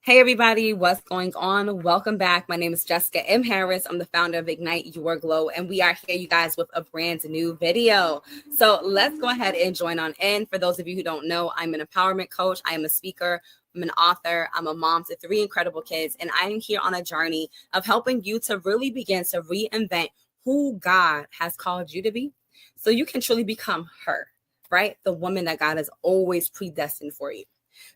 Hey everybody, what's going on? Welcome back. My name is Jessica M. Harris. I'm the founder of Ignite Your Glow, and we are here, you guys, with a brand new video. So let's go ahead and join on in. For those of you who don't know, I'm an empowerment coach. I am a speaker. I'm an author. I'm a mom to 3 incredible kids, and I am here on a journey of helping you to really begin to reinvent who God has called you to be so you can truly become her, right? The woman that God has always predestined for you.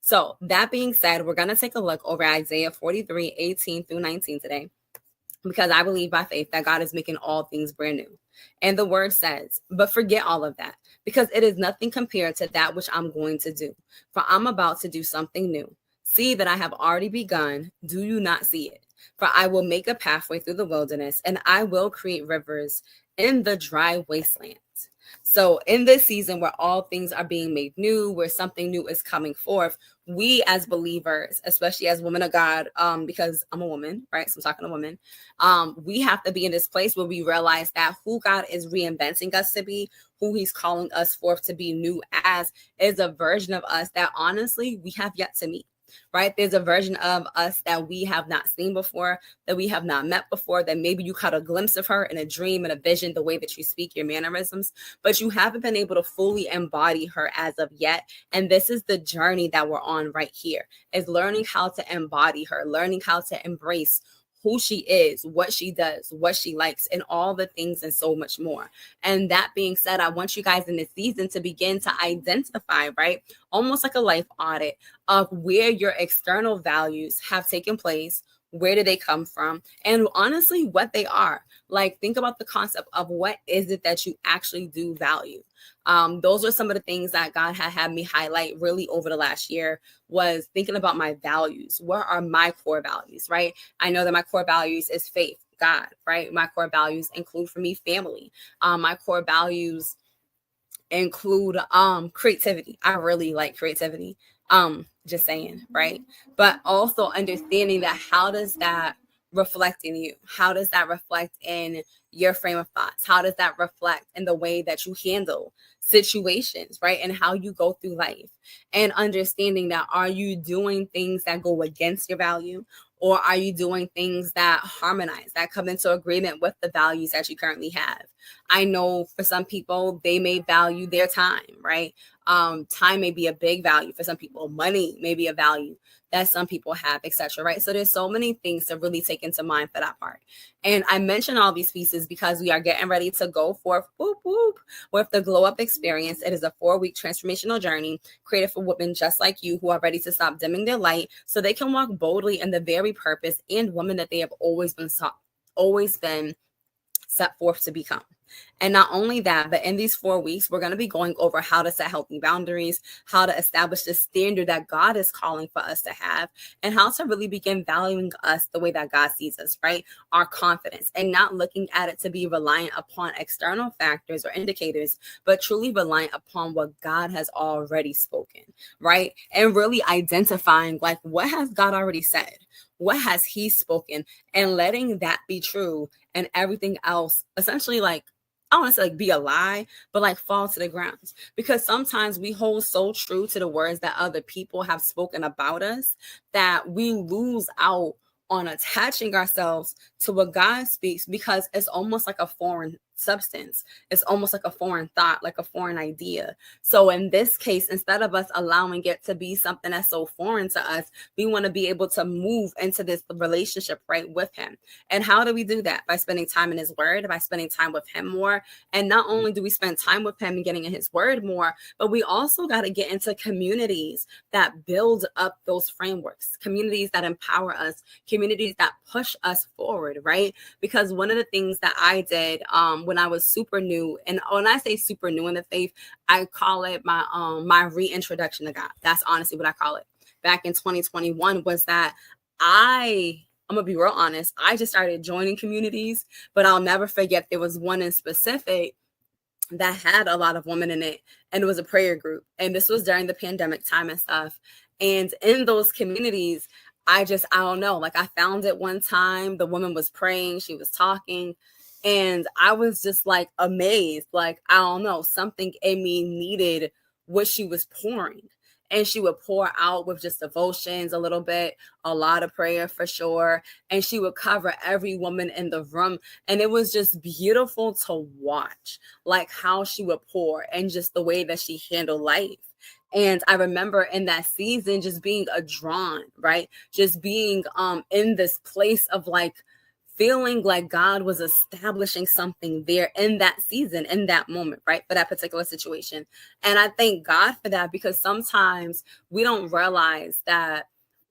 So that being said, we're going to take a look over Isaiah 43, 18 through 19 today, because I believe by faith that God is making all things brand new. And the word says, but forget all of that, because it is nothing compared to that which I'm going to do. For I'm about to do something new. See that I have already begun. Do you not see it? For I will make a pathway through the wilderness, and I will create rivers in the dry wasteland. So in this season where all things are being made new, where something new is coming forth, we as believers, especially as women of God, because I'm a woman, right? So I'm talking to women. We have to be in this place where we realize that who God is reinventing us to be, who he's calling us forth to be new as, is a version of us that honestly we have yet to meet. Right? There's a version of us that we have not seen before, that we have not met before, that maybe you caught a glimpse of her in a dream, in a vision, the way that you speak, your mannerisms, but you haven't been able to fully embody her as of yet. And this is the journey that we're on right here, is learning how to embody her, learning how to embrace who she is, what she does, what she likes, and all the things and so much more. And that being said, I want you guys in this season to begin to identify, right? Almost like a life audit of where your external values have taken place. Where do they come from? And honestly, what they are. Like, think about the concept of what is it that you actually do value. Those are some of the things that God had me highlight really over the last year, was thinking about my values. What are my core values, right? I know that my core values is faith, God, right? My core values include for me family. My core values include creativity. I really like creativity. Just saying, right? But also understanding that how does that reflect in you? How does that reflect in your frame of thoughts? How does that reflect in the way that you handle situations, right? And how you go through life, and understanding that, are you doing things that go against your value, or are you doing things that harmonize, that come into agreement with the values that you currently have? I know for some people, they may value their time, right? Time may be a big value for some people. Money may be a value that some people have, etc. Right? So there's so many things to really take into mind for that part. And I mention all these pieces because we are getting ready to go forth, whoop, whoop, with the Glow Up Experience. It is a 4-week transformational journey created for women just like you who are ready to stop dimming their light so they can walk boldly in the very purpose and woman that they have always been set forth to become. And not only that, but in these 4 weeks, we're going to be going over how to set healthy boundaries, how to establish the standard that God is calling for us to have, and how to really begin valuing us the way that God sees us, right? Our confidence, and not looking at it to be reliant upon external factors or indicators, but truly reliant upon what God has already spoken, right? And really identifying, like, what has God already said? What has he spoken? And letting that be true, and everything else essentially, like, I don't want to say like be a lie, but like fall to the ground. Because sometimes we hold so true to the words that other people have spoken about us that we lose out on attaching ourselves to what God speaks, because it's almost like a foreign substance. It's almost like a foreign thought, like a foreign idea. So in this case, instead of us allowing it to be something that's so foreign to us, we want to be able to move into this relationship right with him. And how do we do that? By spending time in his word, by spending time with him more. And not only do we spend time with him and getting in his word more, but we also got to get into communities that build up those frameworks, communities that empower us, communities that push us forward, right? Because one of the things that I did when I was super new, and when I say super new in the faith, I call it my reintroduction to God. That's honestly what I call it. Back in 2021 was that I'm gonna be real honest, I just started joining communities, but I'll never forget there was one in specific that had a lot of women in it, and it was a prayer group. And this was during the pandemic time and stuff. And in those communities, I don't know, like, I found it one time, the woman was praying, she was talking, and I was just like amazed. Like, I don't know, something in me needed what she was pouring. and she would pour out with just devotions a little bit, a lot of prayer for sure, and she would cover every woman in the room. And it was just beautiful to watch, like how she would pour and just the way that she handled life. And I remember in that season just being a drawn, right? Just being in this place of like feeling like God was establishing something there in that season, in that moment, right? For that particular situation. And I thank God for that, because sometimes we don't realize that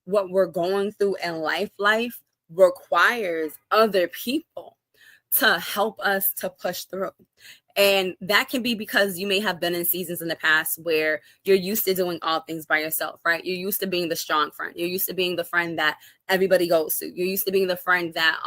what we're going through in life requires other people to help us to push through. And that can be because you may have been in seasons in the past where you're used to doing all things by yourself, right? You're used to being the strong friend. You're used to being the friend that everybody goes to. You're used to being the friend that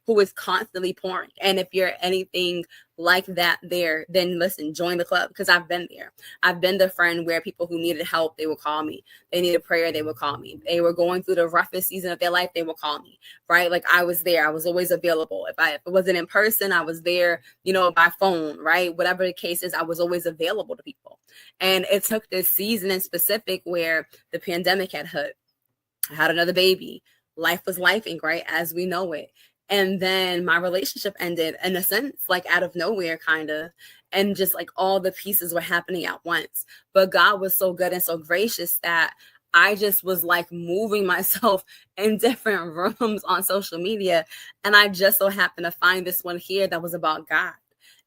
who is constantly pouring. And if you're anything like that there, then listen, join the club, because I've been there. I've been the friend where people who needed help, they would call me. They needed prayer, they would call me. They were going through the roughest season of their life, they would call me, right? Like I was there. I was always available. If it wasn't in person, I was there, by phone, right? Whatever the case is, I was always available to people. And it took this season in specific where the pandemic had hit. I had another baby. Life was lifing, right? As we know it. And then my relationship ended in a sense, like out of nowhere, kind of. And just like all the pieces were happening at once. But God was so good and so gracious that I just was like moving myself in different rooms on social media. And I just so happened to find this one here that was about God.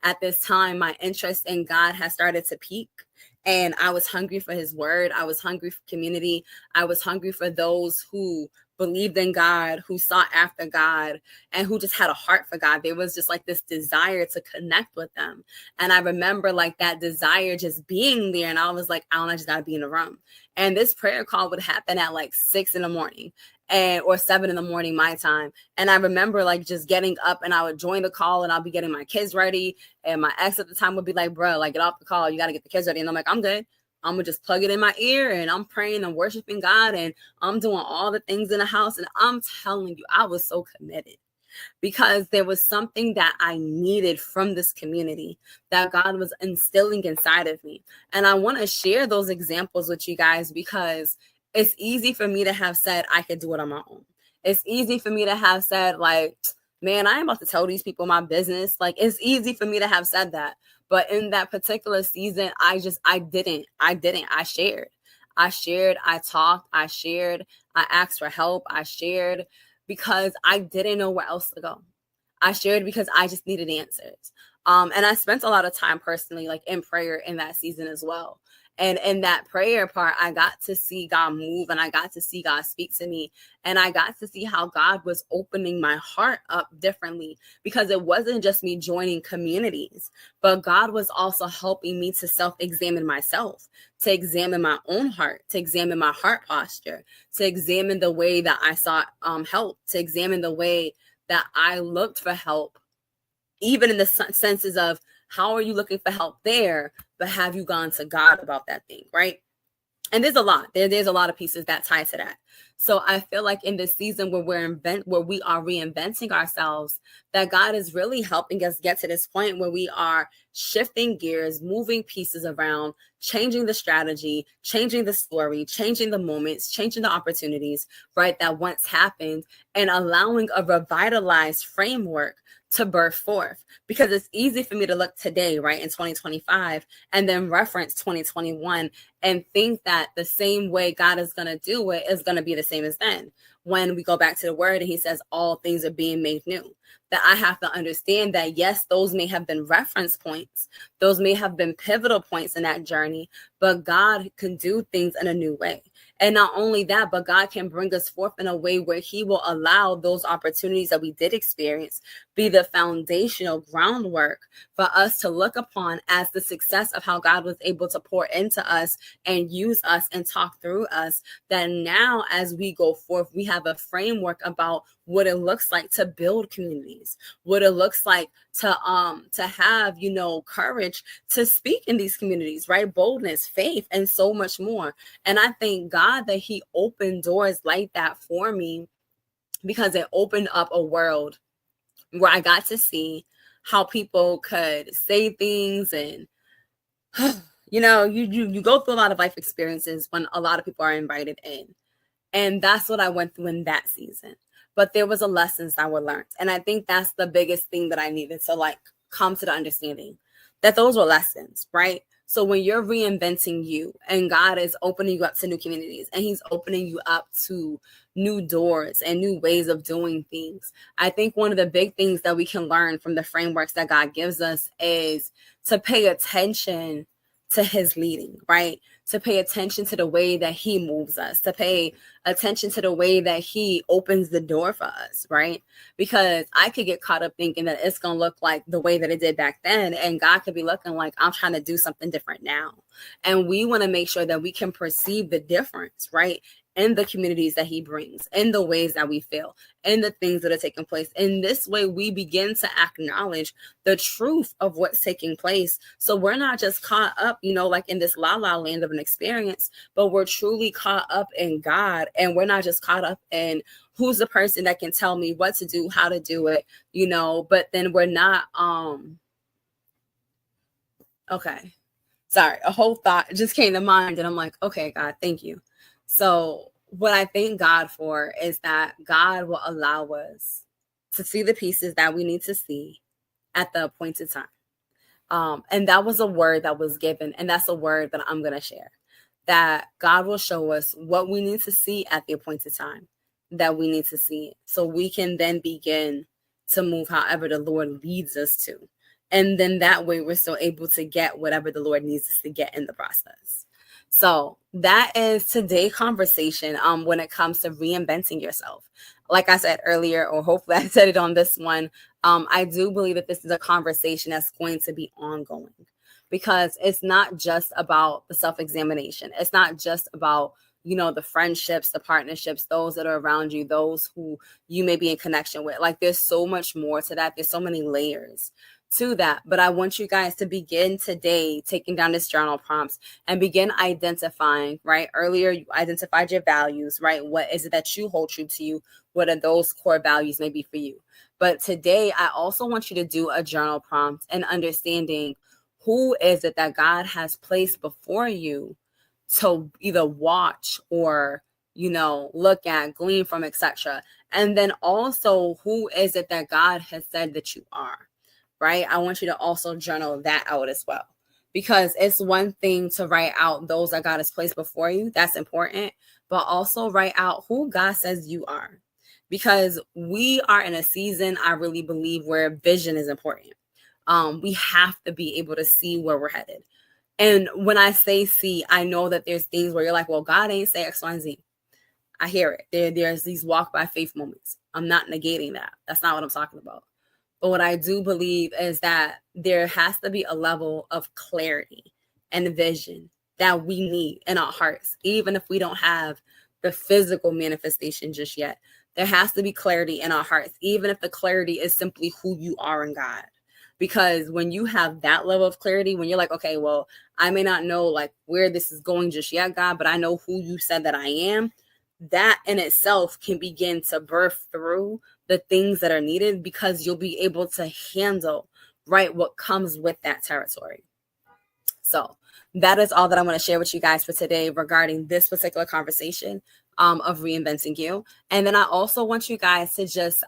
At this time, my interest in God has started to peak. And I was hungry for his word. I was hungry for community. I was hungry for those who believed in God, who sought after God, and who just had a heart for God. There was just like this desire to connect with them. And I remember like that desire just being there. And I was like, I just gotta be in the room. And this prayer call would happen at like 6 a.m. or 7 a.m. my time. And I remember like just getting up, and I would join the call, and I'll be getting my kids ready. And my ex at the time would be like, bro, like get off the call. You got to get the kids ready. And I'm like, I'm good. I'm going to just plug it in my ear, and I'm praying and worshiping God, and I'm doing all the things in the house. And I'm telling you, I was so committed, because there was something that I needed from this community that God was instilling inside of me. And I want to share those examples with you guys, because it's easy for me to have said I could do it on my own. It's easy for me to have said, like, man, I ain't about to tell these people my business. Like, it's easy for me to have said that. But in that particular season, I didn't. I shared, I talked, I shared, I asked for help, I shared, because I didn't know where else to go. I shared because I just needed answers. And I spent a lot of time personally, like in prayer in that season as well. And in that prayer part, I got to see God move, and I got to see God speak to me. And I got to see how God was opening my heart up differently, because it wasn't just me joining communities, but God was also helping me to self-examine myself, to examine my own heart, to examine my heart posture, to examine the way that I sought help, to examine the way that I looked for help, even in the senses of how are you looking for help there, but have you gone to God about that thing, right? And there's a lot. There's a lot of pieces that tie to that. So I feel like in this season where we are reinventing ourselves, that God is really helping us get to this point where we are shifting gears, moving pieces around, changing the strategy, changing the story, changing the moments, changing the opportunities, right, that once happened, and allowing a revitalized framework to birth forth. Because it's easy for me to look today, right, in 2025, and then reference 2021 and think that the same way God is going to do it is going to be the same as then. When we go back to the word and he says all things are being made new, that I have to understand that, yes, those may have been reference points. Those may have been pivotal points in that journey, but God can do things in a new way. And not only that, but God can bring us forth in a way where he will allow those opportunities that we did experience be the foundational groundwork for us to look upon as the success of how God was able to pour into us and use us and talk through us. That now, as we go forth, we have a framework about what it looks like to build communities, what it looks like to have, courage to speak in these communities, right? Boldness, faith, and so much more. And I thank God that he opened doors like that for me, because it opened up a world where I got to see how people could say things and you go through a lot of life experiences when a lot of people are invited in. And that's what I went through in that season. But there was a lessons that were learned. And I think that's the biggest thing that I needed to like come to the understanding that those were lessons, right? So when you're reinventing you and God is opening you up to new communities and he's opening you up to new doors and new ways of doing things, I think one of the big things that we can learn from the frameworks that God gives us is to pay attention to his leading, right? To pay attention to the way that he moves us, to pay attention to the way that he opens the door for us, right? Because I could get caught up thinking that it's going to look like the way that it did back then. And God could be looking like, I'm trying to do something different now. And we want to make sure that we can perceive the difference, right? In the communities that he brings, in the ways that we feel, in the things that are taking place. In this way, we begin to acknowledge the truth of what's taking place. So we're not just caught up, like in this la la land of an experience, but we're truly caught up in God. And we're not just caught up in who's the person that can tell me what to do, how to do it, but then we're not, okay. Sorry, a whole thought just came to mind and I'm like, okay, God, thank you. So what I thank God for is that God will allow us to see the pieces that we need to see at the appointed time. And that was a word that was given. And that's a word that I'm going to share, that God will show us what we need to see at the appointed time, that we need to see, so we can then begin to move however the Lord leads us to. And then that way we're still able to get whatever the Lord needs us to get in the process. So that is today's conversation when it comes to reinventing yourself. Like I said earlier, or hopefully I said it on this one, I do believe that this is a conversation that's going to be ongoing, because it's not just about the self-examination. It's not just about, the friendships, the partnerships, those that are around you, those who you may be in connection with. Like there's so much more to that. There's so many layers to that. But I want you guys to begin today taking down this journal prompts and begin identifying, right? Earlier, you identified your values, right? What is it that you hold true to you? What are those core values maybe for you? But today, I also want you to do a journal prompt and understanding who is it that God has placed before you to either watch or, look at, glean from, etc. And then also, who is it that God has said that you are? Right? I want you to also journal that out as well, because it's one thing to write out those that God has placed before you. That's important. But also write out who God says you are, because we are in a season, I really believe, where vision is important. We have to be able to see where we're headed. And when I say see, I know that there's things where you're like, well, God ain't say X, Y, and Z. I hear it. There's these walk by faith moments. I'm not negating that. That's not what I'm talking about. But what I do believe is that there has to be a level of clarity and vision that we need in our hearts, even if we don't have the physical manifestation just yet. There has to be clarity in our hearts, even if the clarity is simply who you are in God. Because when you have that level of clarity, when you're like, okay, well, I may not know like where this is going just yet, God, but I know who you said that I am. That in itself can begin to birth through the things that are needed, because you'll be able to handle, right, what comes with that territory. So that is all that I want to share with you guys for today regarding this particular conversation of reinventing you. And then I also want you guys to just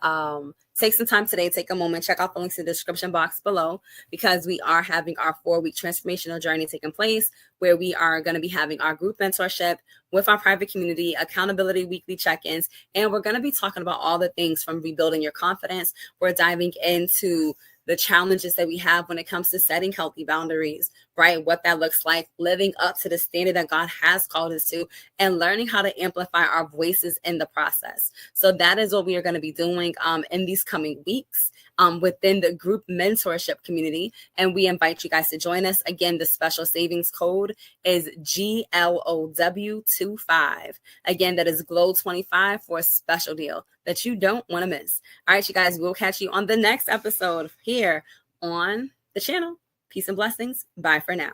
take some time today, take a moment, check out the links in the description box below, because we are having our 4-week transformational journey taking place, where we are going to be having our group mentorship with our private community, accountability weekly check-ins, and we're going to be talking about all the things from rebuilding your confidence. We're diving into the challenges that we have when it comes to setting healthy boundaries, right? What that looks like, living up to the standard that God has called us to, and learning how to amplify our voices in the process. So that is what we are going to be doing in these coming weeks within the group mentorship community. And we invite you guys to join us. Again, the special savings code is GLOW25. Again, that is GLOW25 for a special deal that you don't want to miss. All right, you guys, we'll catch you on the next episode here on the channel. Peace and blessings. Bye for now.